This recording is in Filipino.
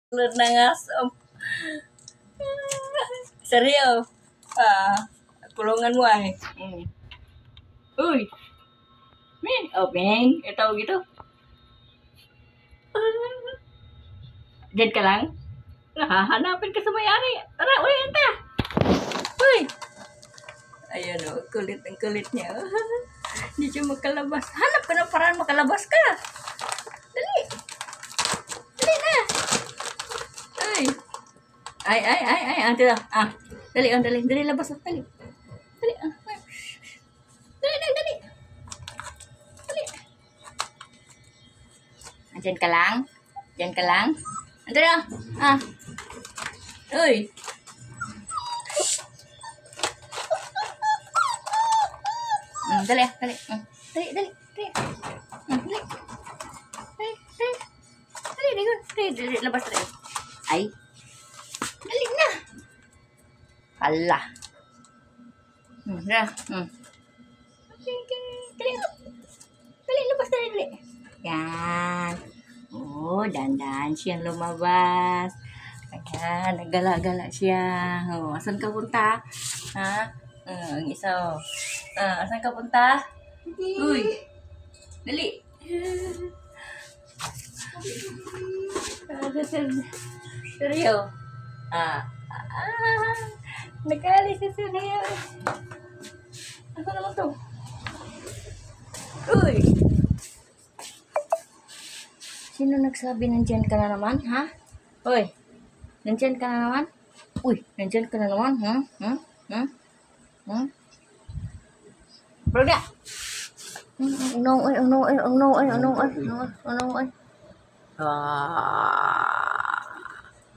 Nangasom. Seryo. Kulungan mo ay. Uy. Min, Ming. Ito gitu. Diyan ka lang? Hahanapin ka sa may-ari. Tara, uy, anta. Uy. Ayan o, kulit ang kulit niya. Hindi siya makalabas. Hanap ka ng paraan makalabas ka. Dali. Dali na. Ay. Ante na. Dali, dali. Dali, labas. Dali. Dali, Dali. Dali. Diyan ka lang? Diyan ka lang? Ante na. Uy. Dali. Dali. Dali, labas dali. Ay. Dali na. Hala. Dali, labas dali. Yan. Oh, dandan siyang lumabas. Ayan, nagala-gala siya. Oh, asan ka punta? Ha? Ang isa. Asan ka punta? Uy. Dali. Seryo. Nag-alis si Seryo. Ano naman to? Uy. Sino nagsabi nandyan ka na naman, ha? Uy. Nandyan ka na naman? Uy, nandyan ka na naman, ha? Broda. No.